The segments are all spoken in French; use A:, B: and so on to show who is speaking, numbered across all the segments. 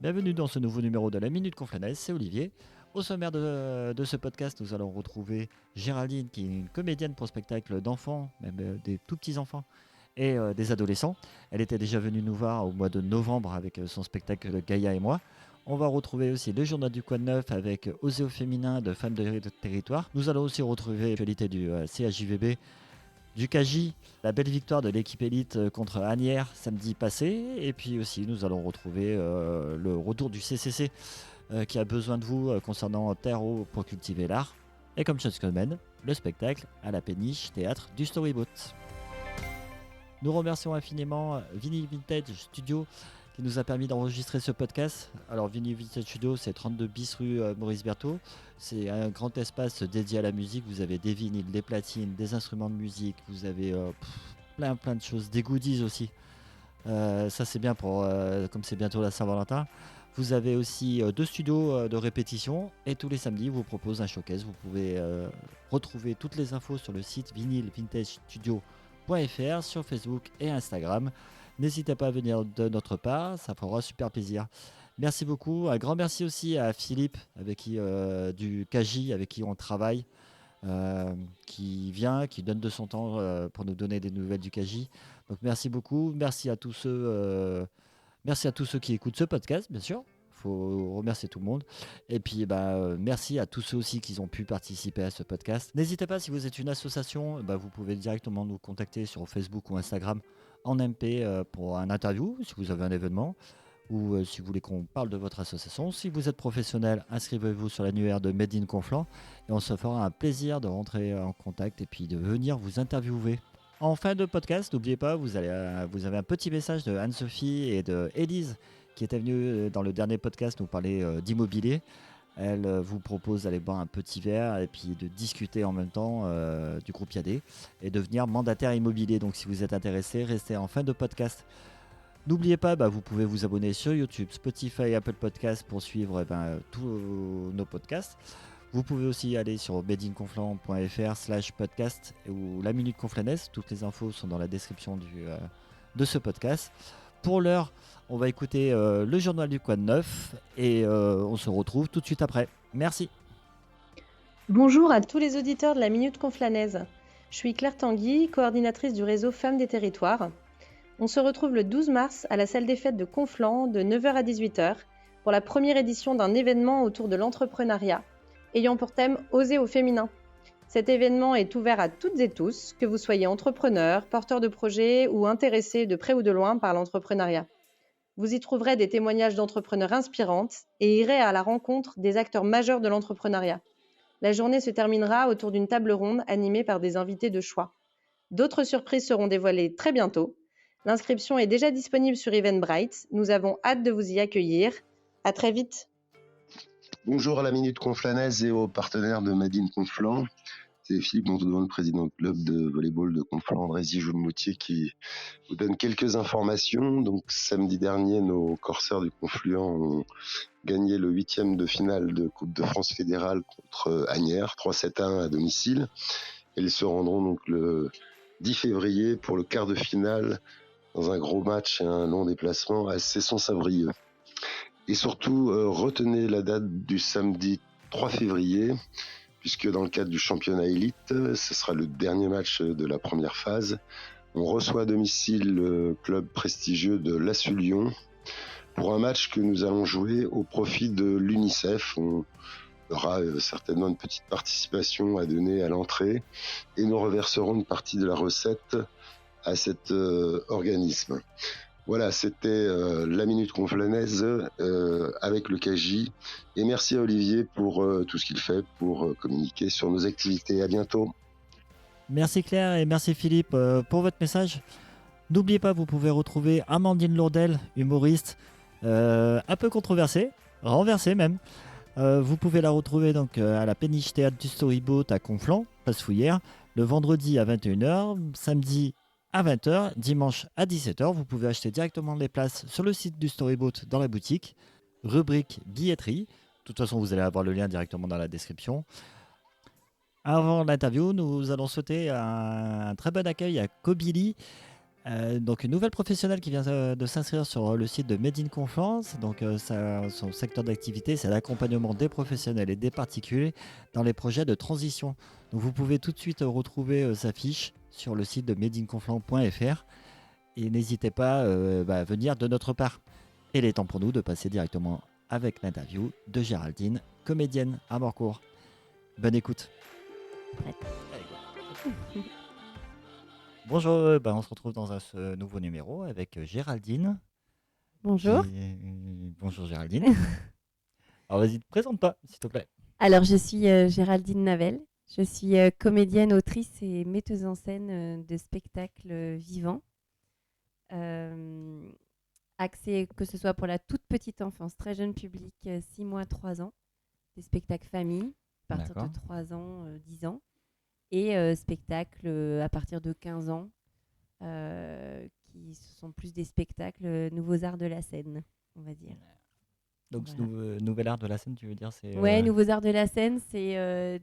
A: Bienvenue dans ce nouveau numéro de la Minute Conflanaise, c'est Olivier. Au sommaire de ce podcast, nous allons retrouver Géraldine, qui est une comédienne pour spectacle d'enfants, même des tout petits enfants, et des adolescents. Elle était déjà venue nous voir au mois de novembre avec son spectacle Gaïa et moi. On va retrouver aussi le journal du Quoi de Neuf avec Osée au féminin de femmes de territoire. Nous allons aussi retrouver l'actualité du CHJVB, du KJ, la belle victoire de l'équipe élite contre Asnières samedi passé. Et puis aussi, nous allons retrouver le retour du CCC qui a besoin de vous concernant Terreau pour cultiver l'art. Et comme chaque semaine, le spectacle à la péniche théâtre du Storyboat. Nous remercions infiniment Vinyl Vintage Studio qui nous a permis d'enregistrer ce podcast. Alors Vinyl Vintage Studio, c'est 32 bis rue Maurice Berthaud. C'est un grand espace dédié à la musique. Vous avez des vinyles, des platines, des instruments de musique. Vous avez plein de choses, des goodies aussi. Ça c'est bien pour comme c'est bientôt la Saint-Valentin. Vous avez aussi 2 studios de répétition et tous les samedis vous propose un showcase. Vous pouvez retrouver toutes les infos sur le site vinylvintagestudio.fr, sur Facebook et Instagram. N'hésitez pas à venir de notre part, ça fera super plaisir. Merci beaucoup. Un grand merci aussi à Philippe avec qui, du KJ avec qui on travaille, qui vient, qui donne de son temps pour nous donner des nouvelles du KJ. Donc merci beaucoup. Merci à tous ceux qui écoutent ce podcast, bien sûr. Il faut remercier tout le monde. Et puis, merci à tous ceux aussi qui ont pu participer à ce podcast. N'hésitez pas, si vous êtes une association, vous pouvez directement nous contacter sur Facebook ou Instagram en MP pour un interview, si vous avez un événement, ou si vous voulez qu'on parle de votre association. Si vous êtes professionnel, inscrivez-vous sur l'annuaire de Made in Conflans et on se fera un plaisir de rentrer en contact et puis de venir vous interviewer. En fin de podcast, n'oubliez pas, vous avez un petit message de Anne-Sophie et de Élise qui étaient venues dans le dernier podcast nous parler d'immobilier. Elle vous propose d'aller boire un petit verre et puis de discuter en même temps du groupe IAD et devenir mandataire immobilier. Donc si vous êtes intéressé, restez en fin de podcast. N'oubliez pas, vous pouvez vous abonner sur YouTube, Spotify, Apple Podcasts pour suivre tous nos podcasts. Vous pouvez aussi aller sur madeinconflans.fr/podcast ou la Minute Conflanaise. Toutes les infos sont dans la description de ce podcast. Pour l'heure, on va écouter le journal du Quoi de Neuf et on se retrouve tout de suite après. Merci.
B: Bonjour à tous les auditeurs de la Minute Conflanaise. Je suis Claire Tanguy, coordinatrice du réseau Femmes des Territoires. On se retrouve le 12 mars à la salle des fêtes de Conflans de 9h à 18h pour la première édition d'un événement autour de l'entrepreneuriat ayant pour thème « Oser au féminin ». Cet événement est ouvert à toutes et tous, que vous soyez entrepreneur, porteur de projet ou intéressé de près ou de loin par l'entrepreneuriat. Vous y trouverez des témoignages d'entrepreneurs inspirantes et irez à la rencontre des acteurs majeurs de l'entrepreneuriat. La journée se terminera autour d'une table ronde animée par des invités de choix. D'autres surprises seront dévoilées très bientôt. L'inscription est déjà disponible sur Eventbrite. Nous avons hâte de vous y accueillir. À très vite.
C: Bonjour à la Minute Conflanaise et aux partenaires de Made in Conflans. C'est Philippe Montaudoin, le président du club de volleyball de Conflans, Andrézy-Joulmoutier, qui vous donne quelques informations. Donc, samedi dernier, nos corsaires du Confluent ont gagné le 8e de finale de Coupe de France fédérale contre Asnières, 3-7-1 à domicile. Ils se rendront donc le 10 février pour le quart de finale dans un gros match et un long déplacement à Cesson-Sabrieux. Et surtout, retenez la date du samedi 3 février, puisque dans le cadre du championnat élite, ce sera le dernier match de la première phase. On reçoit à domicile le club prestigieux de l'ASSU Lyon pour un match que nous allons jouer au profit de l'UNICEF. On aura certainement une petite participation à donner à l'entrée et nous reverserons une partie de la recette à cet organisme. Voilà, c'était la Minute Conflanaise avec le KJ. Et merci à Olivier pour tout ce qu'il fait pour communiquer sur nos activités. À bientôt.
A: Merci Claire et merci Philippe pour votre message. N'oubliez pas, vous pouvez retrouver Amandine Lourdel, humoriste, un peu controversée, renversée même. Vous pouvez la retrouver donc à la péniche théâtre du Storyboat à Conflans, place Fouillère, le vendredi à 21h, samedi à 20h, dimanche à 17h. Vous pouvez acheter directement les places sur le site du Storyboat dans la boutique, rubrique billetterie. De toute façon, vous allez avoir le lien directement dans la description. Avant l'interview, nous allons souhaiter un très bon accueil à Kobili, Donc une nouvelle professionnelle qui vient de s'inscrire sur le site de Made in Conflans. Donc son secteur d'activité, c'est l'accompagnement des professionnels et des particuliers dans les projets de transition. Donc vous pouvez tout de suite retrouver sa fiche sur le site de madeinconflans.fr et n'hésitez pas à venir de notre part. Et il est temps pour nous de passer directement avec l'interview de Géraldine, comédienne à Morcourt. Bonne écoute.
D: Ouais.
A: Bonjour, on se retrouve dans ce nouveau numéro avec Géraldine.
D: Bonjour.
A: Bonjour Géraldine. Alors vas-y, présente-toi, s'il te plaît.
D: Alors, je suis Géraldine Navel. Je suis comédienne, autrice et metteuse en scène de spectacles vivants. Axée que ce soit pour la toute petite enfance, très jeune public, 6 mois, 3 ans. Des spectacles famille, à partir de 3 ans, 10 ans. Et spectacles à partir de 15 ans, qui sont plus des spectacles nouveaux arts de la scène, on va dire.
A: Donc
D: Voilà.
A: nouvel art de la scène, tu veux dire c'est
D: Ouais, nouveaux arts de la scène, c'est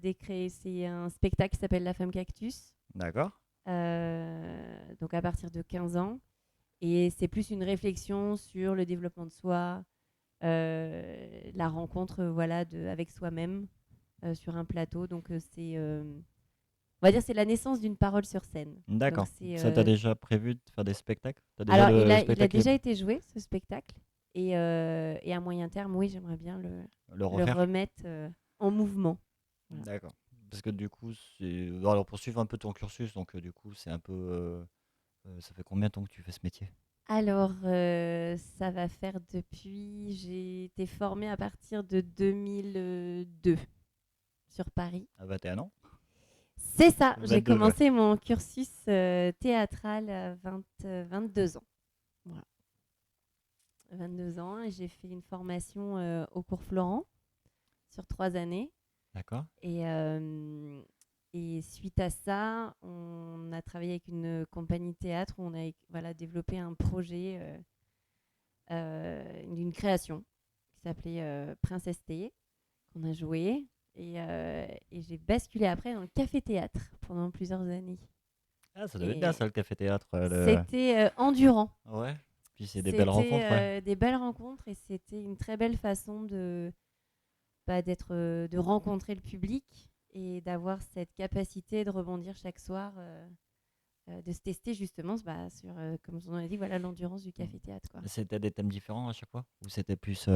D: c'est un spectacle qui s'appelle La Femme Cactus.
A: D'accord.
D: Donc à partir de 15 ans. Et c'est plus une réflexion sur le développement de soi, la rencontre avec soi-même sur un plateau. Donc on va dire c'est la naissance d'une parole sur scène.
A: D'accord.
D: Donc,
A: Ça t'a déjà prévu de faire des spectacles?
D: Alors il a déjà été joué, ce spectacle. Et à moyen terme, oui, j'aimerais bien le remettre en mouvement. Voilà.
A: D'accord. Parce que du coup, alors pour suivre un peu ton cursus, donc du coup, c'est un peu... ça fait combien de temps que tu fais ce métier?
D: Alors, ça va faire depuis... J'ai été formée à partir de 2002 sur Paris.
A: À 21 ans?
D: C'est ça,
A: 22,
D: j'ai commencé mon cursus théâtral à 22 ans. Voilà. 22 ans et j'ai fait une formation au cours Florent sur 3 années.
A: D'accord.
D: Et suite à ça, on a travaillé avec une compagnie de théâtre où on a développé un projet d'une création qui s'appelait Princesse T, qu'on a joué. Et j'ai basculé après dans le café-théâtre pendant plusieurs années.
A: Ah, ça devait être bien ça, le café-théâtre.
D: C'était endurant.
A: Ouais. Puis c'est des belles rencontres. Ouais.
D: Des belles rencontres et c'était une très belle façon de rencontrer le public et d'avoir cette capacité de rebondir chaque soir, de se tester justement sur, comme on a dit, l'endurance du café-théâtre.
A: C'était des thèmes différents à chaque fois? Ou c'était plus...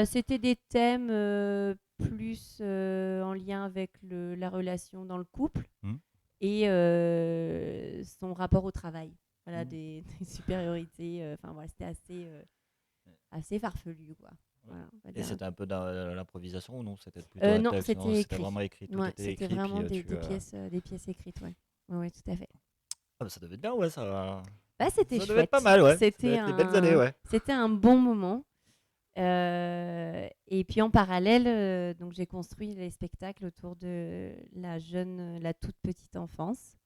D: C'était des thèmes plus en lien avec la relation dans le couple et son rapport au travail. Voilà, des supériorités. C'était assez farfelu, quoi. Voilà,
A: et c'était un peu dans l'improvisation ou non? C'était plutôt un
D: non,
A: texte,
D: c'était écrit.
A: vraiment écrit. Tout était
D: c'était
A: écrit,
D: vraiment
A: puis,
D: des pièces écrites, ouais. Ouais, tout à fait.
A: Ah, bah, ça devait être bien, ouais, ça.
D: C'était
A: Ça
D: chouette.
A: devait être pas mal, ouais.
D: C'était
A: des belles années, ouais.
D: C'était un bon moment. Et puis en parallèle, donc j'ai construit les spectacles autour de la toute petite enfance.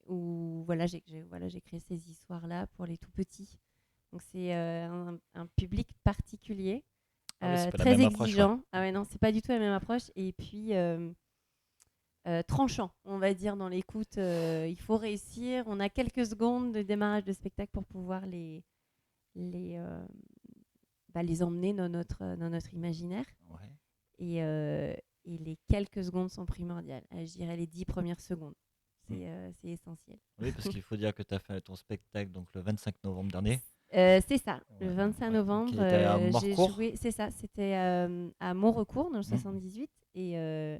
D: Où j'ai créé ces histoires-là pour les tout petits. Donc c'est un public particulier, très exigeant. Ouais. Ah ouais, non, c'est pas du tout la même approche. Et puis tranchant, on va dire, dans l'écoute. Il faut réussir. On a quelques secondes de démarrage de spectacle pour pouvoir les emmener dans notre imaginaire. Ouais. Et les quelques secondes sont primordiales. Je dirais les 10 premières secondes. C'est essentiel.
A: Oui, parce qu'il faut dire que tu as fait ton spectacle donc, le 25 novembre dernier.
D: C'est ça, le 25 novembre.
A: J'ai
D: joué, c'est ça, c'était à Montrecourt, dans le 78. Et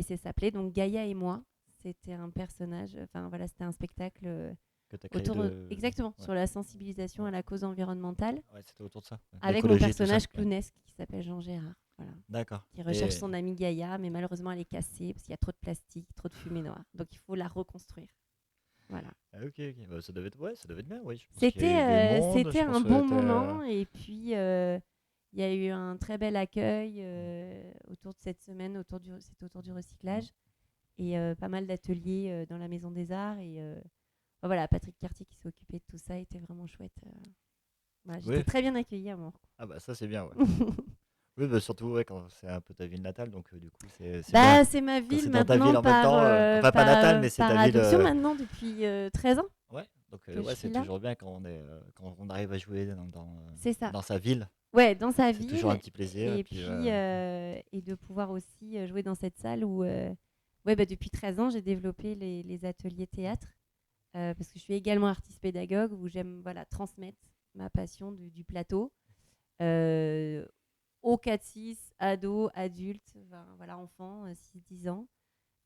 D: ça s'appelait donc Gaïa et moi. C'était un personnage, c'était un spectacle exactement, sur la sensibilisation à la cause environnementale.
A: Ouais, c'était autour de ça.
D: Avec mon personnage clownesque qui s'appelle Jean Gérard. Voilà.
A: D'accord.
D: Qui recherche son amie Gaïa, mais malheureusement elle est cassée parce qu'il y a trop de plastique, trop de fumée noire. Donc il faut la reconstruire. Voilà.
A: Ok. Bah, ça devait être bien, oui.
D: C'était un bon moment. Et puis il y a eu un très bel accueil autour de cette semaine, autour du recyclage. Et pas mal d'ateliers dans la Maison des Arts. Et Patrick Cartier qui s'est occupé de tout ça était vraiment chouette. J'étais très bien accueillie à Montrecourt.
A: Ah bah ça c'est bien, ouais. Oui, bah, surtout quand c'est un peu ta ville natale, donc du coup, c'est bien.
D: Bah, c'est ma
A: Quand
D: ville
A: c'est dans ta ville
D: maintenant
A: en même temps, enfin pas natale, mais c'est
D: par
A: ta ville.
D: adoption maintenant depuis 13 ans
A: Ouais, donc
D: que je
A: ouais,
D: suis
A: c'est
D: là.
A: toujours bien quand on arrive à jouer
D: C'est ça.
A: dans sa ville.
D: Ouais, dans sa
A: C'est toujours un
D: ville.
A: petit plaisir. Et
D: Et
A: puis,
D: puis, et de pouvoir aussi jouer dans cette salle où, ouais, bah, depuis 13 ans, j'ai développé les ateliers théâtre. Parce que je suis également artiste pédagogue où j'aime voilà, transmettre ma passion du plateau aux 4-6, ados, adultes, enfin, voilà, enfants, 6-10 ans.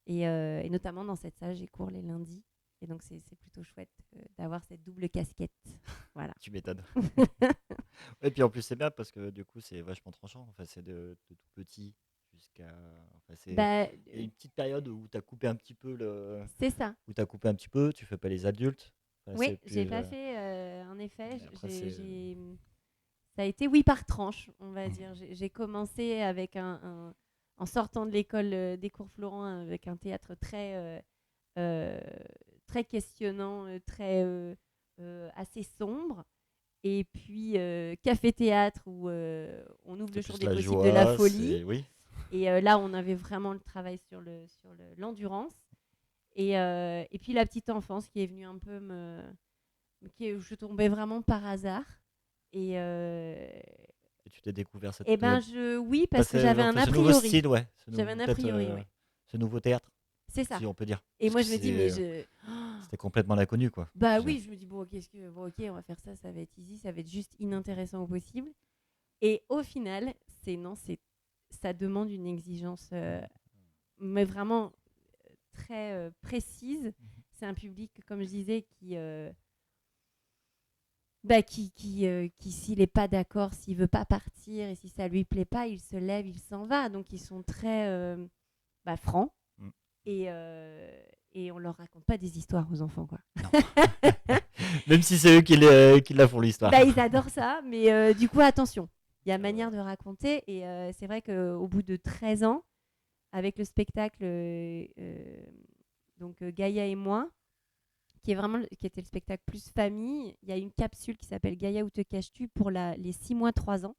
D: Et notamment dans cette salle, j'ai cours les lundis. Et donc, c'est plutôt chouette d'avoir cette double casquette. Voilà.
A: tu m'étonnes. Et puis en plus, c'est bien parce que du coup, c'est vachement tranchant. Enfin, c'est de tout petit jusqu'à. Enfin,
D: Bah,
A: il y a une petite période où tu as coupé un petit peu
D: c'est ça.
A: où tu coupé un petit peu, tu fais pas les adultes. Enfin,
D: Oui,
A: c'est
D: j'ai
A: plus.
D: pas fait, en effet,
A: Et après, c'est.
D: ça a été oui par tranche, on va dire. J'ai commencé avec en sortant de l'école des cours Florent avec un théâtre euh, très questionnant, assez sombre. Et puis café-théâtre où on ouvre
A: C'est
D: le champ
A: plus
D: des
A: la
D: possibles de la
A: joie,
D: folie.
A: c'est. Oui.
D: Et là, on avait vraiment le travail sur l'endurance. Et puis la petite enfance qui est venue un peu je tombais vraiment par hasard. Et,
A: Et tu t'es découvert cette.
D: et ben oui, parce que j'avais un
A: Enfin,
D: a
A: ce nouveau
D: priori.
A: style, ouais.
D: J'avais un a
A: Peut-être
D: priori, oui.
A: ce nouveau théâtre,
D: C'est ça.
A: si on peut dire.
D: Et
A: Parce
D: moi,
A: que
D: je me dis,
A: c'était complètement l'inconnu, quoi.
D: bah
A: Déjà.
D: oui, je me dis, bon, ok, on va faire ça, ça va être easy, ça va être juste inintéressant au possible. Et au final, ça demande une exigence, mais vraiment très précise. C'est un public, comme je disais, qui s'il n'est pas d'accord, s'il veut pas partir et si ça lui plaît pas, il se lève, il s'en va. Donc ils sont très francs
A: Mm.
D: et on leur raconte pas des histoires aux enfants, quoi.
A: Même si c'est eux qui la font l'histoire.
D: Bah, ils adorent ça, mais du coup, attention. Il y a manière de raconter et c'est vrai qu'au bout de 13 ans, avec le spectacle donc Gaïa et moi, qui était le spectacle plus famille, il y a une capsule qui s'appelle Gaïa où te caches-tu pour les 6 mois, 3 ans.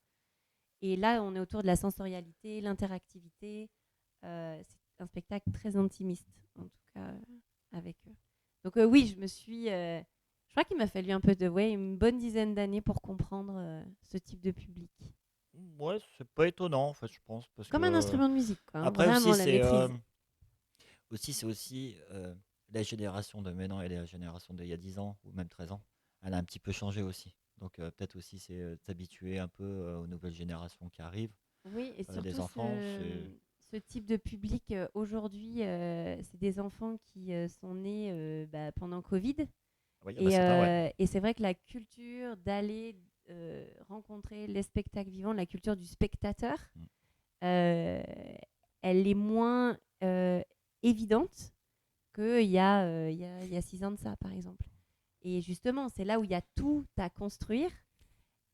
D: Et là, on est autour de la sensorialité, l'interactivité. C'est un spectacle très intimiste, en tout cas, avec eux. Donc oui, je crois qu'il m'a fallu une bonne dizaine d'années pour comprendre ce type de public.
A: Ouais, c'est pas étonnant, en fait, je pense. Parce
D: Comme un
A: que.
D: instrument de musique, quoi.
A: Après
D: Vraiment,
A: aussi,
D: la maîtrise.
A: c'est aussi la génération de maintenant et la génération d'il y a 10 ans ou même 13 ans, elle a un petit peu changé aussi. Donc peut-être aussi c'est s'habituer un peu aux nouvelles générations qui arrivent.
D: Oui, et surtout
A: Des enfants,
D: ce type de public, aujourd'hui, c'est des enfants qui sont nés pendant Covid.
A: oui, bah, c'est pas ouais.
D: Et c'est vrai que la culture d'aller rencontrer les spectacles vivants, la culture du spectateur, elle est moins évidente qu'il y a 6 ans de ça, par exemple. Et justement, c'est là où il y a tout à construire.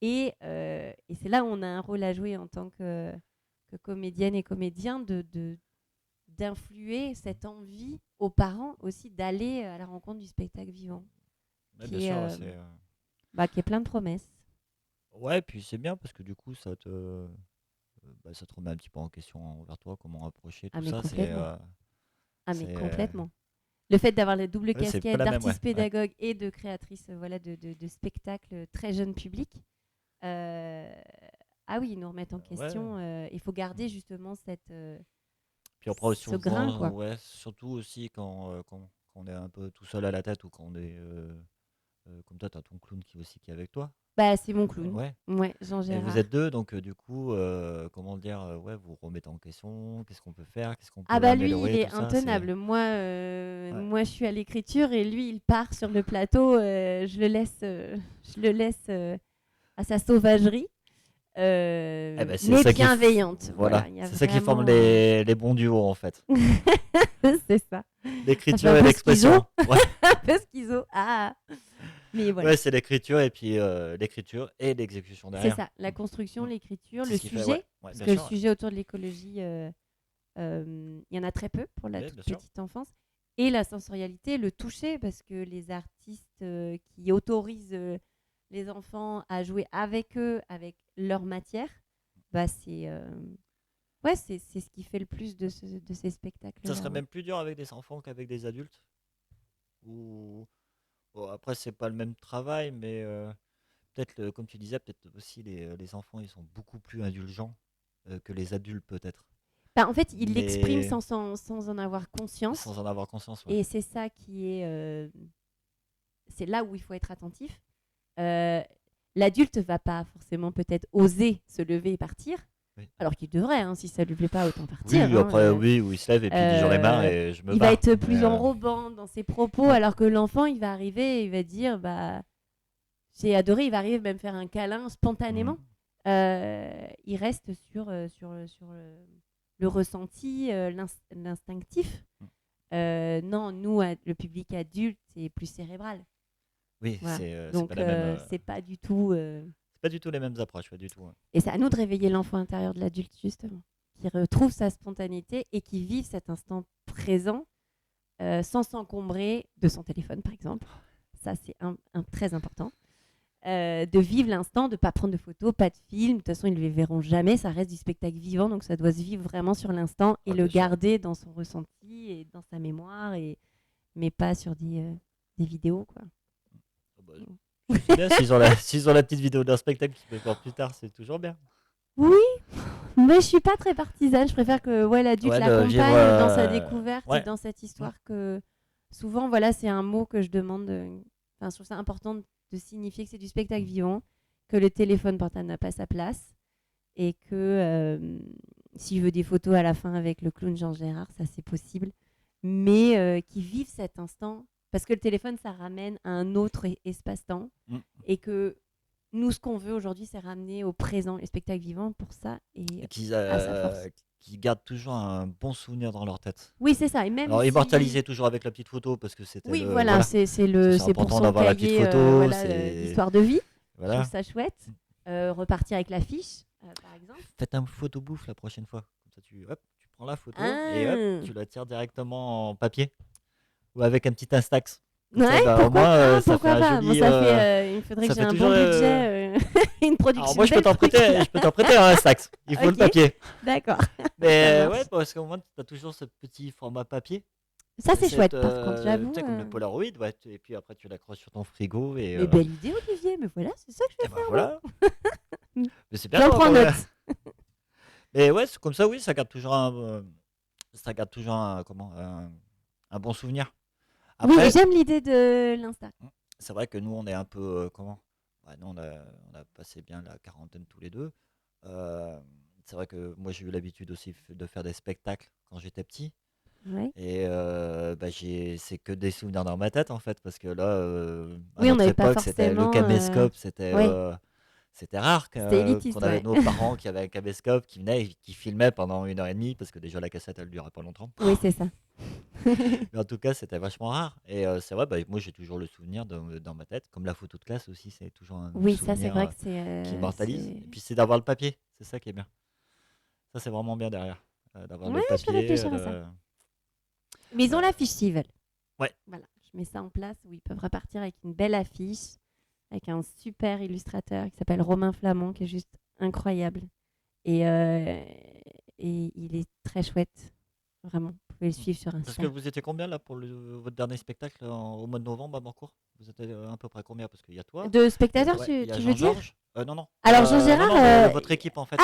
D: Et c'est là où on a un rôle à jouer en tant que comédienne et comédien d'influer cette envie aux parents aussi d'aller à la rencontre du spectacle vivant.
A: Ouais,
D: qui,
A: bien
D: est,
A: sûr,
D: qui est plein de promesses.
A: Ouais, puis c'est bien parce que du coup ça te remet un petit peu en question envers toi, comment approcher tout ça.
D: Mais complètement. Le fait d'avoir la double casquette d'artiste
A: ouais.
D: pédagogue et de créatrice de spectacles très jeune public. Ah oui, ils nous remettent en question. Il faut garder justement
A: Puis après,
D: ce grain, quoi.
A: Ouais, surtout aussi quand on est un peu tout seul à la tête ou quand on est comme toi, tu as ton clown qui est avec toi.
D: Bah, c'est mon clown.
A: Ouais,
D: Jean-Gérard.
A: Et vous êtes deux, donc du coup, comment dire, vous remettez en question, qu'est-ce qu'on peut faire, qu'est-ce qu'on peut
D: lui,
A: améliorer,
D: il est intenable. Moi, je suis à l'écriture et lui, il part sur le plateau. Je le laisse à sa sauvagerie. Mais bienveillante.
A: Voilà, c'est ça qui forme les bons duos en fait.
D: C'est ça.
A: L'écriture et l'expression.
D: Un peu schizo. Ah. Mais voilà.
A: Ouais, c'est l'écriture et puis l'écriture et l'exécution derrière.
D: C'est ça, la construction, l'écriture, le sujet. Parce que le sujet autour de l'écologie, il y en a très peu pour la toute petite enfance. Et la sensorialité, le toucher, parce que les artistes qui autorisent les enfants à jouer avec eux, avec leur matière, c'est ce qui fait le plus de ces spectacles.
A: Ça serait même plus dur avec des enfants qu'avec des adultes. Bon, après, c'est pas le même travail, mais peut-être, comme tu disais, peut-être aussi les enfants, ils sont beaucoup plus indulgents que les adultes, peut-être.
D: En fait, ils l'expriment
A: Mais
D: sans en avoir conscience.
A: sans en avoir conscience, ouais.
D: Et c'est ça qui est... c'est là où il faut être attentif. L'adulte va pas forcément peut-être oser se lever et partir,
A: Oui.
D: alors qu'il devrait, hein, si ça lui plaît pas, autant partir.
A: Oui, après, oui, où il se lève et puis il dit j'en ai marre et je me
D: Il
A: barre.
D: va être plus
A: Mais,
D: enrobant dans ses propos, alors que l'enfant, il va arriver et il va dire j'ai adoré, il va arriver même faire un câlin spontanément. Il reste sur le ressenti, l'instinctif. Non, nous, le public adulte, c'est plus cérébral.
A: Oui,
D: Voilà.
A: c'est
D: Donc,
A: pas la même.
D: c'est pas du tout.
A: C'est pas du tout les mêmes approches, pas du tout. Ouais.
D: Et c'est à nous de réveiller l'enfant intérieur de l'adulte, justement, qui retrouve sa spontanéité et qui vive cet instant présent sans s'encombrer de son téléphone, par exemple. Ça, c'est très important. De vivre l'instant, de ne pas prendre de photos, pas de films. De toute façon, ils ne les verront jamais. Ça reste du spectacle vivant, donc ça doit se vivre vraiment sur l'instant et le garder dans son ressenti et dans sa mémoire, mais pas sur des vidéos, quoi.
A: C'est bien, s'ils ont la petite vidéo d'un spectacle qui peut voir plus tard, c'est toujours bien.
D: Oui, mais je suis pas très partisane. Je préfère que l'adulte l'accompagne dans sa découverte et dans cette histoire que souvent, c'est un mot que je demande. Je trouve ça important de signifier que c'est du spectacle vivant, que le téléphone portable n'a pas sa place et que s'il veut des photos à la fin avec le clown Jean Gérard, ça c'est possible, mais qu'ils vivent cet instant. Parce que le téléphone, ça ramène à un autre espace-temps. Et que nous, ce qu'on veut aujourd'hui, c'est ramener au présent les spectacles vivants pour ça. Et à sa force.
A: Qui gardent toujours un bon souvenir dans leur tête.
D: Oui, c'est ça. Et même
A: immortaliser toujours avec la petite photo, parce que c'était
D: c'est pour son
A: d'avoir la petite photo.
D: l'histoire de vie.
A: Voilà.
D: Je trouve ça chouette. Repartir avec l'affiche, par exemple.
A: Faites un photo bouffe la prochaine fois. Comme ça, tu prends la photo et tu la tires directement en papier. Ou avec un petit Instax.
D: Ouais,
A: pourquoi
D: ça fait un joli... il faudrait que j'ai un bon budget, une production.
A: Alors moi, je peux t'en prêter un Instax. Il faut le papier.
D: D'accord.
A: Mais parce qu'au moins, tu as toujours ce petit format papier.
D: Ça, c'est chouette, par contre, j'avoue.
A: Tu sais, comme le Polaroid, et puis après, tu l'accroches sur ton frigo.
D: Mais belle idée, Olivier, mais voilà, c'est ça que je vais faire.
A: Voilà. Mais c'est bien.
D: J'en prends note.
A: Mais c'est comme ça, oui, ça garde toujours un bon souvenir.
D: Après, oui, j'aime l'idée de l'Insta.
A: C'est vrai que nous, on est un peu... nous, on a passé bien la quarantaine tous les deux. C'est vrai que moi, j'ai eu l'habitude aussi de faire des spectacles quand j'étais petit.
D: Ouais.
A: Et c'est que des souvenirs dans ma tête, en fait. Parce que là,
D: à notre
A: époque, c'était le caméscope. C'était rare qu'on avait nos parents qui avaient un caméscope, qui venaient et qui filmaient pendant 1h30. Parce que déjà, la cassette, elle ne durait pas longtemps.
D: Oui, c'est ça.
A: Mais en tout cas, c'était vachement rare. Et c'est vrai, moi j'ai toujours le souvenir dans ma tête. Comme la photo de classe aussi, c'est toujours un souvenir
D: ça c'est vrai que
A: qui immortalise. Et puis c'est d'avoir le papier, c'est ça qui est bien. Ça c'est vraiment bien derrière. D'avoir le papier.
D: Je vais réfléchir à ça. Mais ils ont l'affiche s'ils veulent.
A: Ouais.
D: Voilà, je mets ça en place où ils peuvent repartir avec une belle affiche, avec un super illustrateur qui s'appelle Romain Flamand, qui est juste incroyable. Et il est très chouette. Vraiment, vous pouvez le suivre sur Insta.
A: Parce que vous étiez combien là pour votre dernier spectacle au mois de novembre à Bancourt? Vous étiez à peu près combien? Parce qu'il y a toi.
D: De spectateurs, tu veux dire?
A: Non.
D: Alors Jean-Gérard,
A: votre équipe en fait.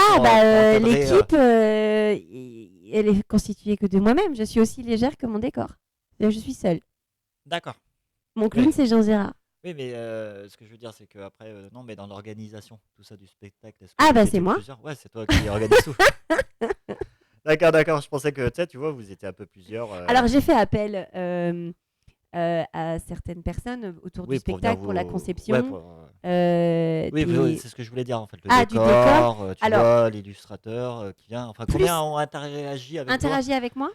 D: L'équipe, elle est constituée que de moi-même. Je suis aussi légère que mon décor. Je suis seule.
A: D'accord.
D: Mon clown, c'est Jean-Gérard.
A: Oui, mais ce que je veux dire, c'est qu'après, non, mais dans l'organisation, tout ça du spectacle.
D: C'est moi.
A: Ouais, c'est toi qui organise tout. D'accord. Je pensais que tu vois, vous étiez un peu plusieurs.
D: Alors, j'ai fait appel à certaines personnes autour du spectacle pour la conception.
A: Ouais, c'est ce que je voulais dire en fait. Le
D: décor.
A: Tu vois, l'illustrateur qui vient. Enfin, combien ont interagi avec toi?
D: Avec moi?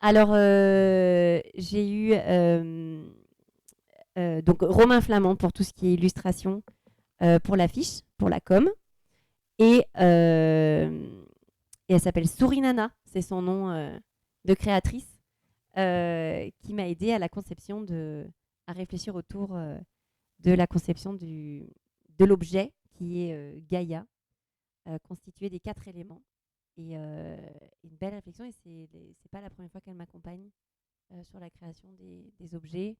D: Alors, j'ai eu donc Romain Flamand pour tout ce qui est illustration, pour l'affiche, pour la com. Et elle s'appelle Sourinana, c'est son nom de créatrice, qui m'a aidée à la conception à réfléchir autour de la conception de l'objet qui est Gaïa, constitué des 4 éléments. Et une belle réflexion, et c'est pas la première fois qu'elle m'accompagne sur la création des objets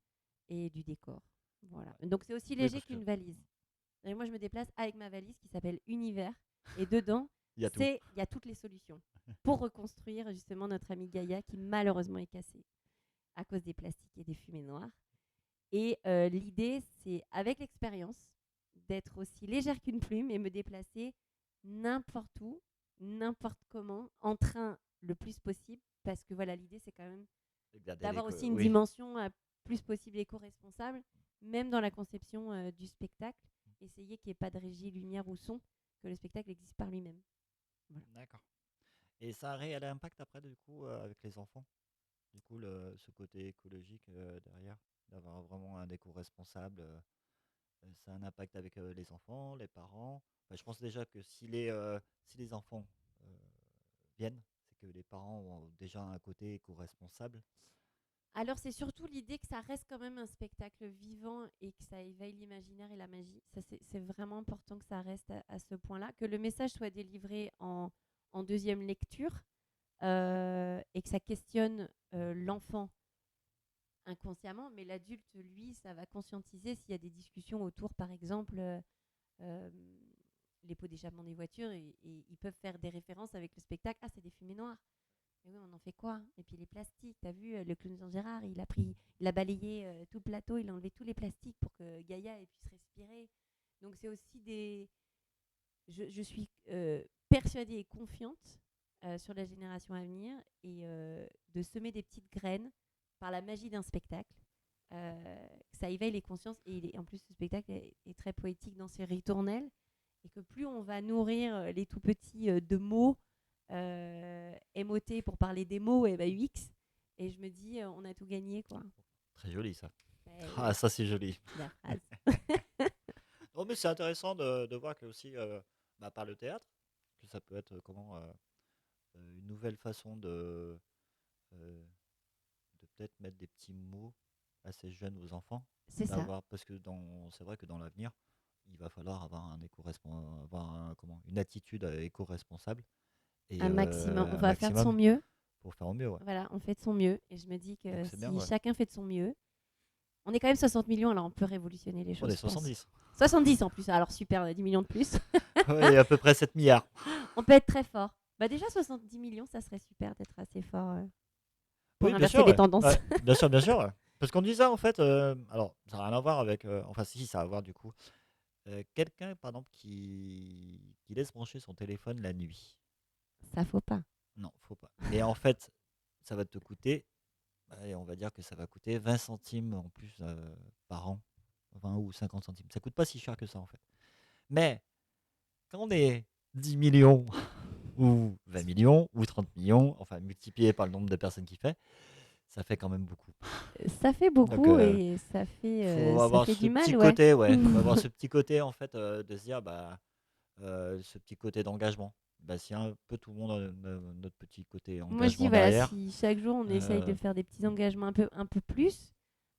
D: et du décor. Voilà. Donc c'est aussi léger qu'une valise. Et moi, je me déplace avec ma valise qui s'appelle Univers. Et dedans,
A: Il y a tout.
D: il y a toutes les solutions pour reconstruire justement notre amie Gaïa qui malheureusement est cassée à cause des plastiques et des fumées noires. Et l'idée, c'est avec l'expérience d'être aussi légère qu'une plume et me déplacer n'importe où, n'importe comment, en train le plus possible. Parce que voilà, l'idée, c'est quand même d'avoir aussi une dimension plus possible éco-responsable, même dans la conception du spectacle. Essayer qu'il n'y ait pas de régie, lumière ou son, que le spectacle existe par lui-même. Voilà.
A: D'accord. Et ça a un réel impact après, du coup, avec les enfants. Du coup, ce côté écologique derrière, d'avoir vraiment un déco responsable, ça a un impact avec les enfants, les parents. Enfin, je pense déjà que si les enfants viennent, c'est que les parents ont déjà un côté éco-responsable.
D: Alors, c'est surtout l'idée que ça reste quand même un spectacle vivant et que ça éveille l'imaginaire et la magie. Ça, c'est vraiment important que ça reste à ce point-là, que le message soit délivré en deuxième lecture et que ça questionne l'enfant inconsciemment, mais l'adulte, lui, ça va conscientiser s'il y a des discussions autour, par exemple, les pots d'échappement des voitures, et ils peuvent faire des références avec le spectacle. Ah, c'est des fumées noires. Mais oui, on en fait quoi? Et puis les plastiques, t'as vu, le clown Jean-Gérard, il a balayé tout le plateau, il a enlevé tous les plastiques pour que Gaïa puisse respirer. Donc c'est aussi je suis persuadée et confiante sur la génération à venir et de semer des petites graines par la magie d'un spectacle. Ça éveille les consciences et en plus ce spectacle est très poétique dans ses ritournelles et que plus on va nourrir les tout petits de mots MOT pour parler des mots, et UX, et je me dis on a tout gagné quoi.
A: Très joli ça. Ça c'est joli.
D: La phrase.
A: Non mais c'est intéressant de voir que aussi par le théâtre, que ça peut être une nouvelle façon de peut-être mettre des petits mots assez jeunes aux enfants.
D: C'est ça.
A: Parce que c'est vrai que dans l'avenir, il va falloir avoir une attitude éco-responsable. Et,
D: un maximum. On va faire de son mieux.
A: Pour faire au mieux, ouais.
D: Voilà, on fait de son mieux. Et je me dis que si
A: bien, ouais.
D: chacun fait de son mieux, on est quand même 60 millions, alors on peut révolutionner les choses.
A: On est 70.
D: 70 en plus, alors super, on a 10 millions de plus.
A: Oui, à peu près 7 milliards.
D: On peut être très fort. Déjà 70 millions, ça serait super d'être assez fort pour inverser les tendances.
A: Ouais, bien sûr. Ouais. Parce qu'on dit ça en fait, alors ça n'a rien à voir avec, enfin si, ça a à voir du coup. Quelqu'un par exemple qui laisse brancher son téléphone la nuit.
D: Ça faut pas.
A: Non, faut pas. Mais en fait, ça va te coûter, on va dire que ça va coûter 20 centimes en plus par an. 20 ou 50 centimes. Ça coûte pas si cher que ça en fait. Mais quand on est 10 millions ou 20 millions ou 30 millions, enfin multiplié par le nombre de personnes qui fait, ça fait quand même beaucoup.
D: Ça fait beaucoup. Donc, et ça fait, ça fait du mal.
A: Côté, ouais. Faut avoir ce petit côté en fait de se dire ce petit côté d'engagement. Si un peu tout le monde a notre petit côté engagement.
D: Moi je dis derrière, si chaque jour on essaye de faire des petits engagements un peu plus,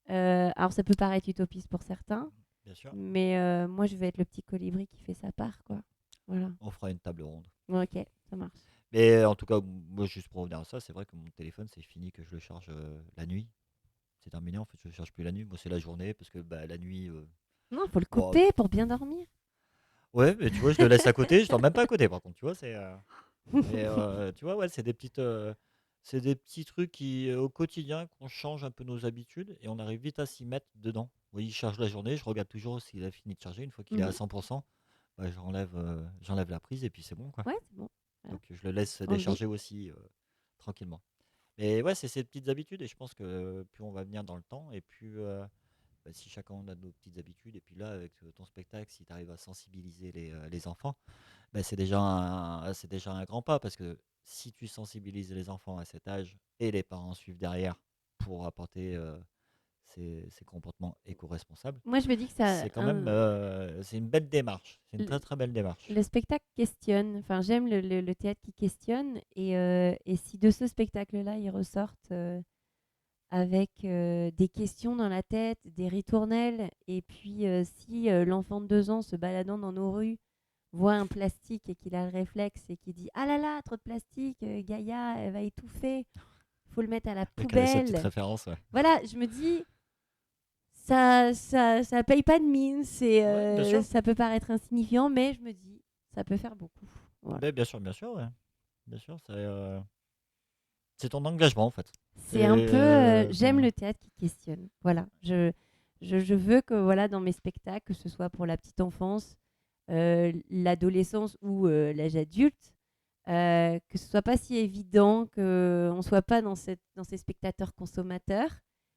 D: alors ça peut paraître utopiste pour certains.
A: Bien sûr.
D: Mais moi je vais être le petit colibri qui fait sa part quoi. Voilà.
A: On fera une table ronde.
D: Ok, ça marche.
A: Mais en tout cas, moi juste pour revenir à ça, c'est vrai que mon téléphone c'est fini que je le charge la nuit. C'est terminé en fait, je le charge plus la nuit. Moi c'est la journée parce que la nuit.
D: Non, faut le couper pour bien dormir.
A: Ouais, mais tu vois, je le laisse à côté, je dors même pas à côté par contre, tu vois, c'est. Tu vois, ouais, c'est des petits trucs qui au quotidien qu'on change un peu nos habitudes et on arrive vite à s'y mettre dedans. Oui, il charge la journée, je regarde toujours s'il a fini de charger. Une fois qu'il est à 100%, j'enlève la prise et puis c'est bon quoi.
D: Ouais, c'est bon.
A: Voilà. Donc je le laisse décharger aussi tranquillement. Mais ouais, c'est ces petites habitudes et je pense que plus on va venir dans le temps et plus si chacun a nos petites habitudes et puis là avec ton spectacle, si tu arrives à sensibiliser les enfants, c'est déjà un grand pas parce que si tu sensibilises les enfants à cet âge et les parents suivent derrière pour apporter ces comportements éco-responsables.
D: Moi, je me dis que ça.
A: C'est quand même c'est une belle démarche. C'est une très très belle démarche.
D: Le spectacle questionne. Enfin, j'aime le théâtre qui questionne. Et si de ce spectacle-là, ils ressortent avec des questions dans la tête, des ritournelles, et puis si l'enfant de 2 ans se baladant dans nos rues voit un plastique et qu'il a le réflexe et qu'il dit ah là là, trop de plastique, Gaïa, elle va étouffer, faut le mettre à la
A: Avec sa petite
D: poubelle.
A: référence, ouais.
D: Voilà, je me dis, ça paye pas de mine,
A: Ouais, bien sûr.
D: ça peut paraître insignifiant, mais je me dis, ça peut faire beaucoup. Voilà.
A: Mais bien sûr, ouais. Bien sûr, c'est ton engagement en fait.
D: C'est un peu, j'aime le théâtre qui questionne. Voilà, je veux que voilà, dans mes spectacles, que ce soit pour la petite enfance, l'adolescence ou l'âge adulte, que ce soit pas si évident qu'on ne soit pas dans ces spectateurs consommateurs,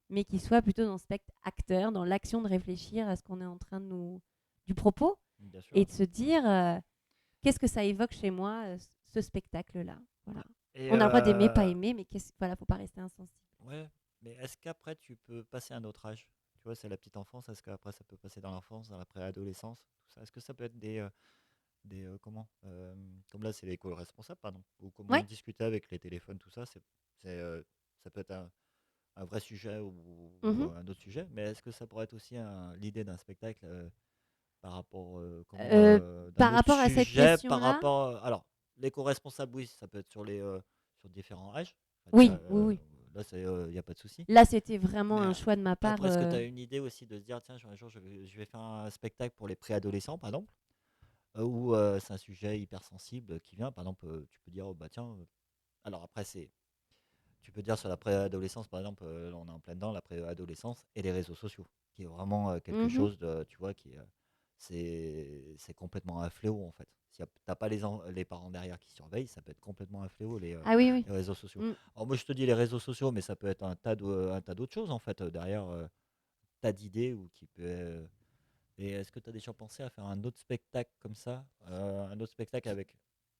D: mais qu'ils soient plutôt dans ce spectacle acteur, dans l'action de réfléchir à ce qu'on est en train du propos
A: Bien sûr.
D: et de se dire qu'est-ce que ça évoque chez moi, ce spectacle-là. Voilà.
A: Et
D: On a le droit d'aimer, pas aimer, mais voilà, faut pas rester insensible.
A: ouais, mais est-ce qu'après tu peux passer à un autre âge? Tu vois, c'est la petite enfance. Est-ce qu'après ça peut passer dans l'enfance, dans la préadolescence, tout ça? Est-ce que ça peut être comment comme là c'est les co-responsables, pardon, ou comment
D: Ouais.
A: discuter avec les téléphones, tout ça, ça peut être un vrai sujet ou
D: Mhm.
A: un autre sujet. Mais est-ce que ça pourrait être aussi l'idée d'un spectacle par rapport d'un
D: Par
A: autre
D: rapport à cette
A: sujet, par
D: question-là,
A: rapport alors l'éco-responsable, oui, ça peut être sur différents âges. Enfin,
D: oui, oui, oui.
A: là, il n'y a pas de souci.
D: Là, c'était vraiment
A: Mais
D: un choix de ma part.
A: après, est-ce que tu as une idée aussi de se dire, tiens, un jour, je vais faire un spectacle pour les préadolescents, par exemple, où c'est un sujet hypersensible qui vient, par exemple, tu peux dire, oh, bah tiens, alors après, tu peux dire sur la préadolescence, par exemple, là, on est en plein dedans, la préadolescence et les réseaux sociaux, qui est vraiment quelque
D: Mhm.
A: chose de, tu vois, c'est complètement un fléau, en fait. Si t'as pas les parents derrière qui surveillent, ça peut être complètement un fléau,
D: Ah oui, oui.
A: les réseaux sociaux.
D: Mm.
A: Alors moi, je te dis les réseaux sociaux, mais ça peut être un tas d'autres choses, en fait, derrière, tas d'idées ou qui peut... Et est-ce que tu as déjà pensé à faire un autre spectacle comme ça, un autre spectacle avec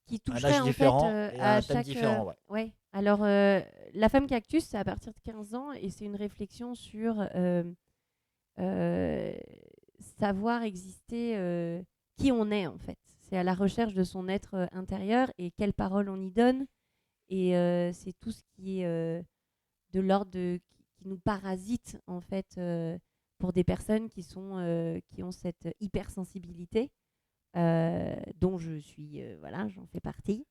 D: Qui
A: un
D: toucherait
A: âge
D: en fait
A: différent et
D: à
A: un thème
D: chaque.
A: différent, ouais.
D: Ouais. Alors, La femme cactus, c'est à partir de 15 ans et c'est une réflexion sur euh, savoir exister, qui on est en fait. C'est à la recherche de son être intérieur et quelles paroles on y donne. Et c'est tout ce qui est de l'ordre qui nous parasite en fait pour des personnes qui ont cette hypersensibilité dont je suis voilà, j'en fais partie.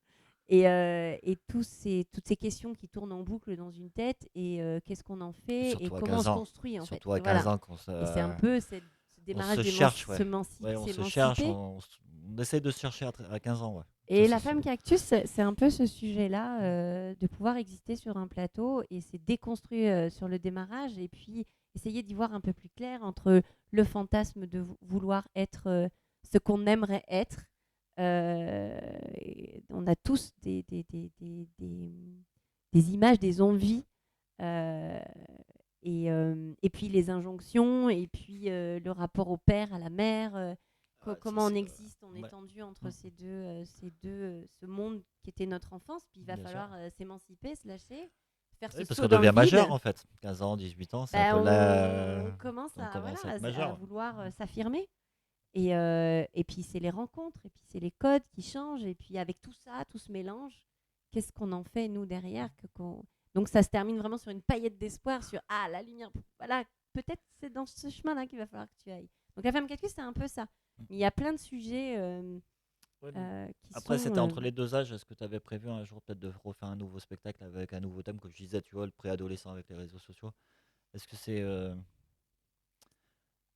D: Et toutes ces questions qui tournent en boucle dans une tête et qu'est-ce qu'on en fait et
A: Surtout à
D: comment on
A: 15
D: se
A: ans.
D: construit en fait.
A: Surtout à 15
D: Voilà.
A: ans
D: Et c'est un peu ce
A: on
D: démarrage
A: se cherche, ouais. Ouais, on se cherche,
D: s'émanciper.
A: on essaie de se chercher à 15 ans, ouais. Ça,
D: Et la femme cactus, c'est un peu ce sujet-là, de pouvoir exister sur un plateau et c'est déconstruit sur le démarrage et puis essayer d'y voir un peu plus clair entre le fantasme de vouloir être ce qu'on aimerait être. On a tous des images, des envies euh, et puis les injonctions et puis le rapport au père, à la mère. Comment on existe, on est
A: ouais.
D: tendu entre ce monde qui était notre enfance, puis il va
A: Bien sûr.
D: falloir s'émanciper, se lâcher, faire
A: Oui,
D: ce
A: parce
D: saut
A: qu'on
D: dans le
A: devient majeur,
D: vide.
A: en fait. 15 ans, 18 ans, c'est un
D: Bah,
A: peu là.
D: on commence
A: On
D: à,
A: commence à
D: voilà,
A: être
D: à
A: majeur.
D: vouloir s'affirmer. Et puis c'est les rencontres, et puis c'est les codes qui changent, et puis avec tout ça, tout ce mélange, qu'est-ce qu'on en fait nous derrière Donc ça se termine vraiment sur une paillette d'espoir, sur la lumière, voilà, peut-être c'est dans ce chemin-là qu'il va falloir que tu ailles. Donc la femme cactus, c'est un peu ça. Mais il y a plein de sujets
A: Ouais,
D: qui
A: après,
D: sont...
A: c'était entre les deux âges. Est-ce que tu avais prévu un jour peut-être de refaire un nouveau spectacle avec un nouveau thème, comme je disais, tu vois, le préadolescent avec les réseaux sociaux? Est-ce que c'est.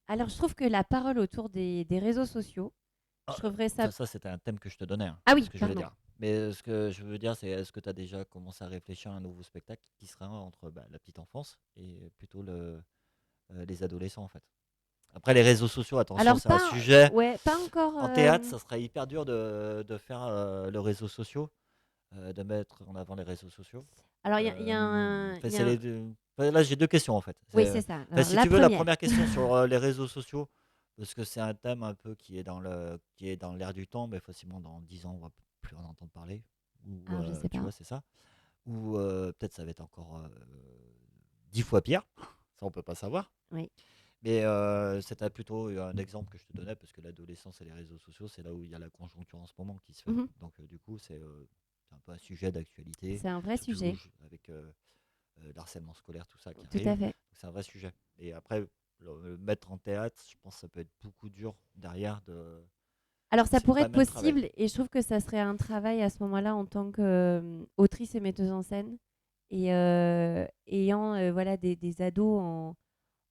D: Alors je trouve que la parole autour des réseaux sociaux, je
A: Ah,
D: trouverais ça...
A: enfin, ça, c'était un thème que je te donnais, hein,
D: Ah
A: c'est
D: oui,
A: ce que je voulais
D: pardon.
A: dire. Mais ce que je veux dire, c'est est-ce que tu as déjà commencé à réfléchir à un nouveau spectacle qui sera entre la petite enfance et plutôt les adolescents, en fait? Après, les réseaux sociaux, attention,
D: Alors
A: c'est un sujet.
D: ouais, pas encore...
A: En théâtre, ça serait hyper dur de faire le réseau social, de mettre en avant les réseaux sociaux.
D: Alors il y a
A: Enfin, c'est les deux. Enfin, là, j'ai deux questions en fait.
D: Oui, c'est ça.
A: Enfin,
D: Alors
A: si
D: la
A: tu veux, la
D: première...
A: première question sur les réseaux sociaux, parce que c'est un thème un peu qui est dans l'air du temps, mais facilement dans 10 ans, on va plus en entendre parler. Ou
D: Alors je sais
A: tu
D: pas.
A: vois, c'est ça. Ou peut-être ça va être encore 10 fois pire. Ça, on peut pas savoir.
D: Oui.
A: Mais c'était plutôt un exemple que je te donnais, parce que l'adolescence et les réseaux sociaux, c'est là où il y a la conjoncture en ce moment qui se fait.
D: Mhm.
A: Donc du coup, c'est un peu un sujet d'actualité,
D: C'est un vrai
A: surtout
D: sujet.
A: avec l'harcèlement scolaire, tout ça qui
D: Tout
A: arrive.
D: à
A: Donc
D: fait.
A: c'est un vrai sujet. Et après, le mettre en théâtre, je pense que ça peut être beaucoup dur derrière
D: Alors ça
A: C'est
D: pourrait
A: pas
D: être
A: le même travail.
D: possible et je trouve que ça serait un travail à ce moment-là en tant qu'autrice et metteuse en scène et ayant voilà, des ados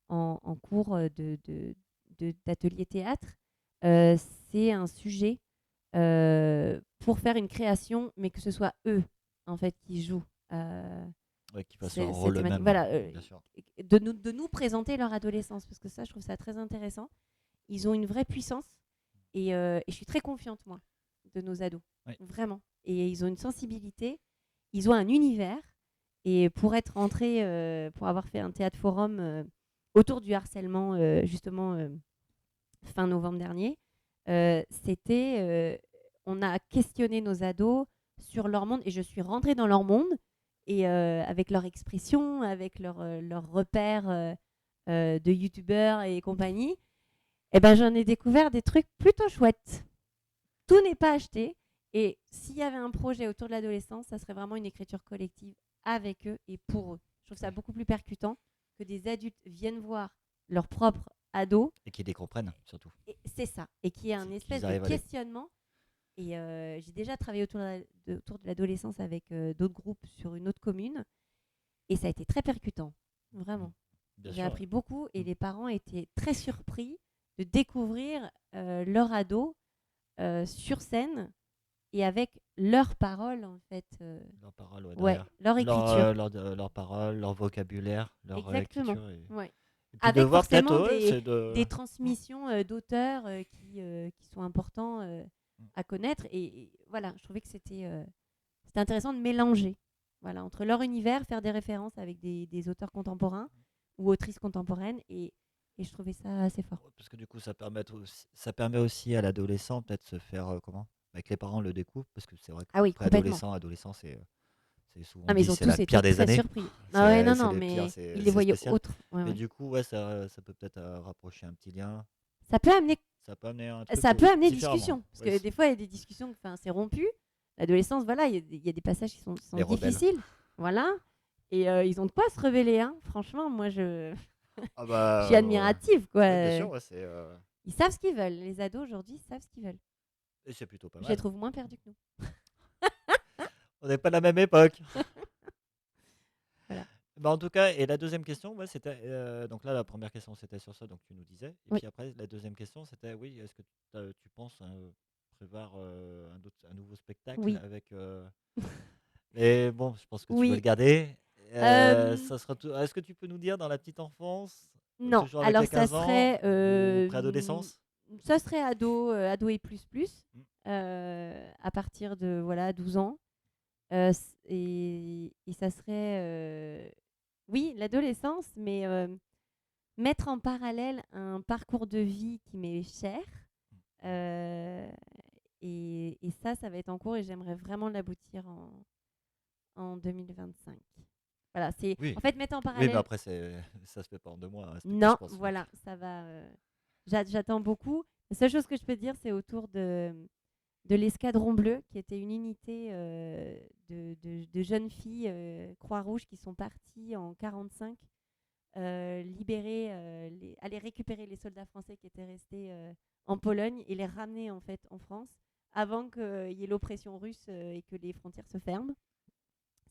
D: en cours d'atelier théâtre. Euh, c'est un sujet pour faire une création, mais que ce soit eux en fait qui jouent
A: Ouais, qu'ils fassent leur
D: cette
A: rôle
D: thématique.
A: eux-mêmes,
D: Voilà,
A: bien sûr.
D: de nous présenter leur adolescence parce que ça, je trouve ça très intéressant. Ils ont une vraie puissance et je suis très confiante, moi, de nos ados.
A: Ouais.
D: Vraiment. Et ils ont une sensibilité, ils ont un univers. Et pour être rentrée, pour avoir fait un théâtre forum autour du harcèlement, justement, fin novembre dernier, on a questionné nos ados sur leur monde et je suis rentrée dans leur monde et avec leur expression, avec leurs repères de youtubeurs et compagnie, et ben j'en ai découvert des trucs plutôt chouettes. Tout n'est pas acheté. Et s'il y avait un projet autour de l'adolescence, ça serait vraiment une écriture collective avec eux et pour eux. Je trouve ça beaucoup plus percutant que des adultes viennent voir leur propre ado.
A: Et qu'ils les comprennent, surtout.
D: Et c'est ça. Et qu'il y ait un espèce de questionnement. Et j'ai déjà travaillé autour de l'adolescence avec d'autres groupes sur une autre commune. Et ça a été très percutant. Vraiment. J'ai appris beaucoup et les parents étaient très surpris de découvrir leur ado sur scène et avec leurs paroles en fait.
A: Leurs paroles,
D: ouais, leur écriture.
A: Leurs paroles, leur vocabulaire, leur
D: Exactement.
A: écriture.
D: Ouais.
A: Et puis
D: avec
A: de voir
D: forcément
A: des
D: transmissions d'auteurs qui sont importants à connaître. Et voilà, je trouvais que c'était intéressant de mélanger voilà, entre leur univers, faire des références avec des auteurs contemporains ou autrices contemporaines. Et je trouvais ça assez fort.
A: Parce que du coup, ça permet aussi à l'adolescent peut-être de se faire comment avec les parents le découvrent, parce que c'est vrai que
D: Ah oui,
A: adolescent, c'est souvent
D: mais ils ont
A: c'est la
D: tous
A: pire
D: été
A: des
D: très
A: années.
D: surpris. Ah ouais, non, mais ils les voyaient
A: spécial.
D: autres. Ouais,
A: Mais
D: ouais.
A: du coup, ouais, ça peut peut-être rapprocher un petit lien.
D: Ça peut amener
A: un truc
D: discussion. Parce que des fois, il y a des discussions, c'est rompu. L'adolescence, voilà, il y a des passages qui sont difficiles. Voilà. Et ils ont de quoi se révéler. Hein. Franchement, moi, je suis admirative. Quoi.
A: Ouais, bien sûr, ouais,
D: ils savent ce qu'ils veulent. Les ados, aujourd'hui, savent ce qu'ils veulent.
A: Et c'est plutôt pas mal.
D: Je les trouve moins perdus que nous.
A: On n'est pas de la même époque.
D: Voilà.
A: Bah en tout cas, et la deuxième question, ouais, c'était donc là la première question c'était sur ça, donc tu nous disais, et
D: oui.
A: puis après la deuxième question c'était oui, est-ce que tu penses prévoir un nouveau spectacle
D: oui.
A: avec mais bon, je pense que tu
D: oui.
A: veux le garder. Ça sera est-ce que tu peux nous dire dans la petite enfance,
D: non,
A: toujours avec
D: alors
A: les 15
D: ça serait
A: préadolescence.
D: Ça serait ado et plus à partir de voilà 12 ans. Et ça serait oui, l'adolescence, mais mettre en parallèle un parcours de vie qui m'est cher. Et ça va être en cours et j'aimerais vraiment l'aboutir en 2025. Voilà, c'est en fait mettre en parallèle.
A: Oui, mais après, ça se fait pas en 2 mois.
D: Non,
A: je pense,
D: voilà, ça va. J'attends beaucoup. La seule chose que je peux dire, c'est autour de l'Escadron Bleu, qui était une unité de jeunes filles Croix-Rouge qui sont parties en 1945 aller récupérer les soldats français qui étaient restés en Pologne et les ramener en fait en France avant qu'il y ait l'oppression russe et que les frontières se ferment.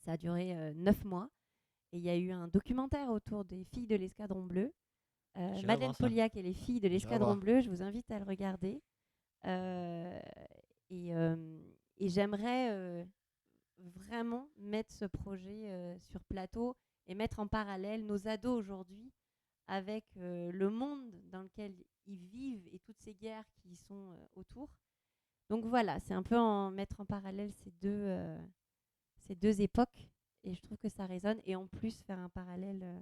D: Ça a duré 9 mois. Et il y a eu un documentaire autour des filles de l'Escadron Bleu. Madeleine Poliac et les filles de l'Escadron Bleu, je vous invite à le regarder. Et j'aimerais vraiment mettre ce projet sur plateau et mettre en parallèle nos ados aujourd'hui avec le monde dans lequel ils vivent et toutes ces guerres qui sont autour. Donc voilà, c'est un peu mettre en parallèle ces deux époques. Et je trouve que ça résonne. Et en plus, faire un parallèle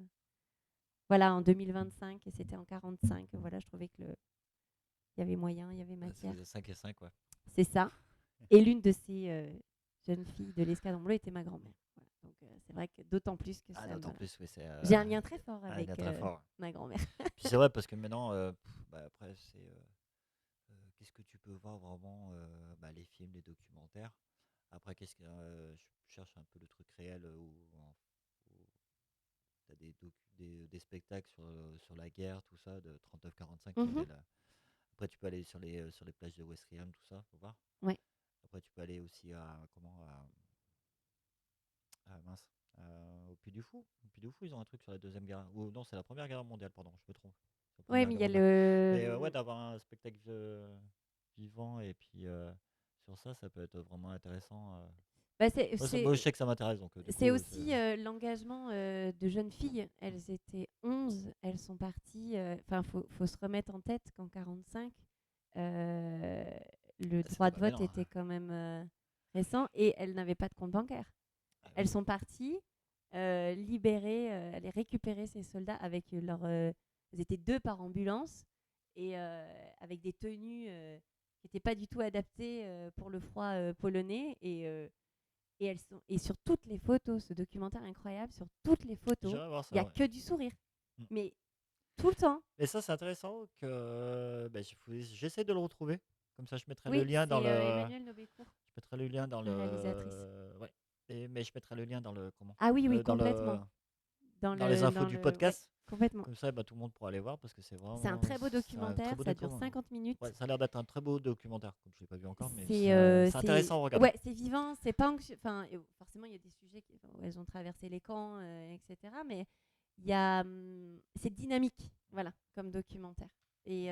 D: voilà, en 2025 et c'était en 45. Voilà, je trouvais que il y avait moyen, il y avait matière.
A: C'est 5 et 5, ouais.
D: C'est ça. Et l'une de ces jeunes filles de l'Escadron Bleu était ma grand-mère. Voilà. Donc c'est vrai que d'autant plus que ça.
A: D'autant plus, oui,
D: j'ai un lien très fort avec ma grand-mère.
A: Puis c'est vrai parce que maintenant, après, qu'est-ce que tu peux voir vraiment les films, les documentaires. Après, je cherche un peu le truc réel où tu as des spectacles sur la guerre, tout ça, de 39-45 qui étaient là Après, tu peux aller sur les plages de Ouistreham, tout ça, faut voir.
D: Ouais.
A: Après, tu peux aller aussi mince, au Puy du Fou. Au Puy du Fou, ils ont un truc sur la Deuxième Guerre. Ou non, c'est la Première Guerre mondiale, pardon, je me trompe. C'est la
D: Ouais,
A: Première
D: mais il y
A: Guerre
D: a
A: mondiale. Mais
D: le.
A: d'avoir un spectacle vivant et puis sur ça, ça peut être vraiment intéressant.
D: Bah,
A: Moi, je sais que ça m'intéresse, donc du
D: c'est
A: coup,
D: aussi l'engagement de jeunes filles. Elles étaient 11, elles sont parties. Enfin, faut se remettre en tête qu'en 45, le droit de
A: pas
D: vote
A: mal, hein.
D: était quand même récent et elles n'avaient pas de compte bancaire.
A: Ah oui.
D: Elles sont parties libérer, aller récupérer ces soldats avec leur. Elles étaient 2 par ambulance et avec des tenues qui n'étaient pas du tout adaptées pour le froid polonais et elles sont et sur toutes les photos, ce documentaire incroyable, sur toutes les photos,
A: J'irai voir
D: il y a
A: ça, ouais.
D: que du sourire.
A: Mm.
D: Mais tout le temps.
A: Et ça, c'est intéressant que j'essaie de le retrouver. Comme ça, je mettrai le
D: Oui,
A: lien
D: c'est
A: dans le.
D: Emmanuelle Nobécourt,
A: Je mettrai le lien dans
D: la réalisatrice.
A: Ouais. Mais je mettrai le lien dans le comment
D: Ah oui,
A: dans
D: complètement.
A: dans les infos du
D: Ouais,
A: podcast.
D: complètement.
A: Comme ça, tout le monde pourra aller voir parce que c'est vraiment.
D: C'est un très beau
A: c'est un très
D: documentaire,
A: beau
D: ça dure
A: documentaire.
D: 50 minutes.
A: Ouais, ça a l'air d'être un très beau documentaire. Comme je l'ai pas vu encore, mais
D: C'est
A: intéressant à regarder.
D: Ouais, c'est vivant, c'est pas anxieux. Enfin, forcément, il y a des sujets où elles ont traversé les camps, etc. Mais c'est dynamique, voilà, comme documentaire. Et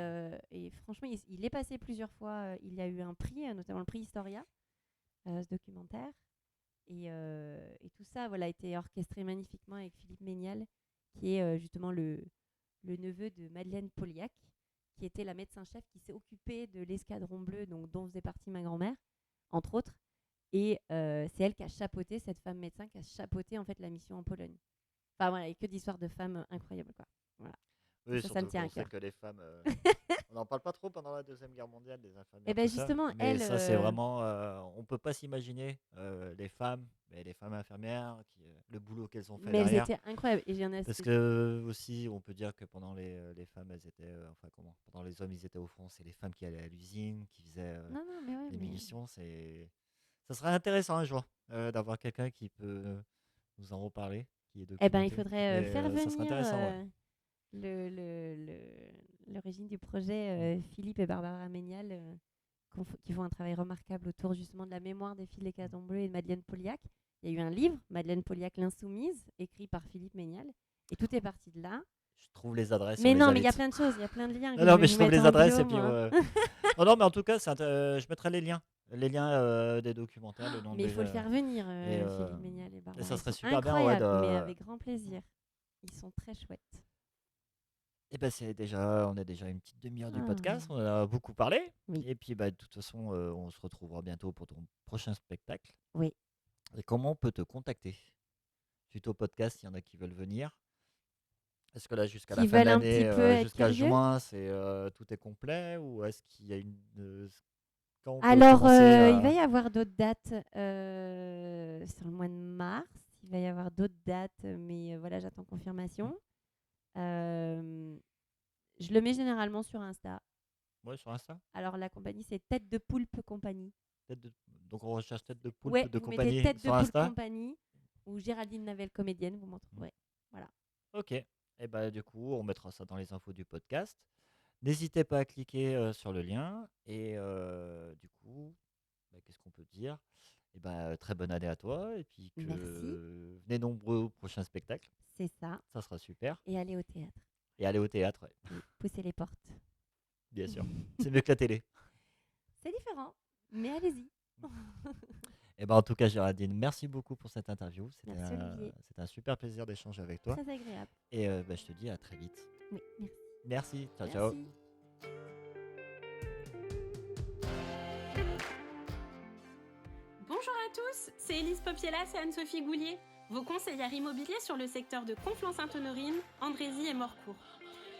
D: franchement, il est passé plusieurs fois. Il y a eu un prix, notamment le prix Historia, ce documentaire. Et tout ça, voilà, a été orchestré magnifiquement avec Philippe Ménial, qui est justement le neveu de Madeleine Poliac, qui était la médecin-chef qui s'est occupée de l'escadron bleu, donc, dont faisait partie ma grand-mère, entre autres. Et c'est elle qui a chapeauté, cette femme médecin, qui a chapeauté en fait la mission en Pologne. Enfin voilà, et que d'histoires de femmes incroyables, quoi. Voilà.
A: Oui,
D: ça me tient à
A: qu'on sait
D: cœur.
A: que les femmes. On n'en parle pas trop pendant la Deuxième Guerre mondiale, des infirmières.
D: Et ben
A: tout ça.
D: justement,
A: Mais
D: elle.
A: ça, c'est vraiment. On peut pas s'imaginer les femmes, les femmes infirmières, le boulot qu'elles ont fait
D: Mais elles
A: derrière.
D: étaient incroyables. Et j'en ai
A: Parce que aussi, on peut dire que pendant les femmes, elles étaient. Pendant les hommes, ils étaient au front. C'est les femmes qui allaient à l'usine, qui faisaient
D: Non, mais ouais,
A: les
D: mais-
A: munitions. Ça serait intéressant un jour d'avoir quelqu'un qui peut nous en reparler, qui est
D: Eh ben, il
A: documenté.
D: faudrait faire
A: Ça serait
D: venir
A: intéressant, ouais.
D: l'origine du projet, Philippe et Barbara Ménial, qui font un travail remarquable autour justement de la mémoire des filles des Casons Bleus et de Madeleine Poliac. Il y a eu un livre, Madeleine Poliac l'Insoumise, écrit par Philippe Ménial. Et tout est parti de là.
A: Je trouve les adresses.
D: Mais
A: on
D: non,
A: les
D: mais il y a
A: invite.
D: plein de choses, il y a plein de liens.
A: Non, mais je
D: vous
A: trouve
D: mettre
A: les
D: en
A: adresses
D: bio,
A: et puis.
D: moi.
A: Non, mais en tout cas, je mettrai les liens. Les liens des documentaires, le nom
D: Mais il
A: des,
D: faut le faire venir,
A: et,
D: Philippe Ménial et Barbara.
A: ça
D: Ils
A: serait
D: sont
A: super bien, ouais,
D: incroyables, mais avec grand plaisir. Ils sont très chouettes.
A: Et ben on est déjà une petite demi-heure du podcast,
D: Ah.
A: on en a beaucoup parlé.
D: Oui.
A: Et puis de toute façon, on se retrouvera bientôt pour ton prochain spectacle.
D: Oui.
A: Et comment on peut te contacter suite au podcast, il y en a qui veulent venir. Est-ce que là, jusqu'à la
D: Qui
A: fin de
D: veulent un petit
A: l'année,
D: peu être
A: jusqu'à
D: curieux
A: juin, tout est complet ou est-ce qu'il y a quand on peut
D: Alors,
A: commencer à-
D: il va y avoir d'autres dates sur le mois de mars. Il va y avoir d'autres dates, mais voilà, j'attends confirmation. Je le mets généralement sur Insta.
A: Ouais, sur Insta.
D: Alors, la compagnie, c'est Tête de Poulpe Compagnie.
A: Donc on recherche Tête de Poulpe
D: Ouais,
A: de
D: vous
A: compagnie
D: mettez Tête de
A: sur
D: Poulpe
A: Insta.
D: Compagnie ou Géraldine Navel, comédienne, vous m'en trouverez. Voilà.
A: Ok. Et bah du coup, on mettra ça dans les infos du podcast. N'hésitez pas à cliquer sur le lien. Et du coup, qu'est-ce qu'on peut dire? Et très bonne année à toi. Et puis que
D: Merci.
A: venez nombreux au prochain spectacle.
D: C'est ça.
A: Ça sera super.
D: Et aller au théâtre.
A: Et allez au théâtre, ouais.
D: Oui, pousser les portes.
A: Bien sûr. C'est mieux que la télé.
D: C'est différent, mais allez-y.
A: Et en tout cas, Géraldine, merci beaucoup pour cette interview.
D: Merci, Olivier.
A: C'était un super plaisir d'échanger avec toi.
D: Très agréable.
A: Et je te dis à très vite.
D: Oui, merci.
A: Merci. Ciao, ciao.
D: Merci.
E: Bonjour à tous, c'est Élise Popielas et Anne-Sophie Goulier, vos conseillères immobiliers sur le secteur de Conflans-Sainte-Honorine, Andrézy et Morcourt.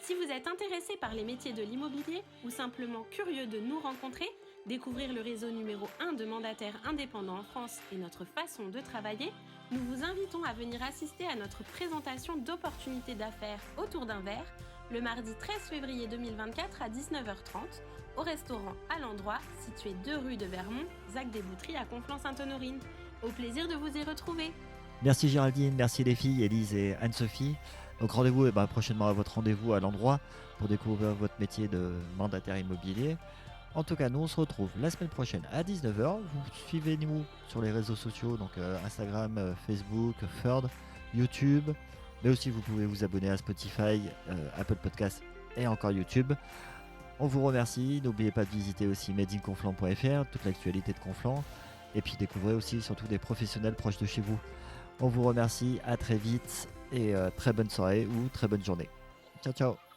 E: Si vous êtes intéressé par les métiers de l'immobilier ou simplement curieux de nous rencontrer, découvrir le réseau numéro 1 de mandataires indépendants en France et notre façon de travailler, nous vous invitons à venir assister à notre présentation d'opportunités d'affaires autour d'un verre le mardi 13 février 2024 à 19h30 au restaurant À l'Endroit, situé 2 rue de Vermont, Zac des Boutries à Conflans-Sainte-Honorine. Au plaisir de vous y retrouver.
A: Merci Géraldine, merci les filles, Élise et Anne-Sophie. Donc rendez-vous prochainement à votre rendez-vous à l'endroit pour découvrir votre métier de mandataire immobilier. En tout cas, nous on se retrouve la semaine prochaine à 19h. Vous suivez-nous sur les réseaux sociaux, donc Instagram, Facebook, Third, YouTube. Mais aussi vous pouvez vous abonner à Spotify, Apple Podcasts et encore YouTube. On vous remercie. N'oubliez pas de visiter aussi madeinconflant.fr, toute l'actualité de Conflans. Et puis découvrez aussi surtout des professionnels proches de chez vous. On vous remercie, à très vite et très bonne soirée ou très bonne journée. Ciao ciao.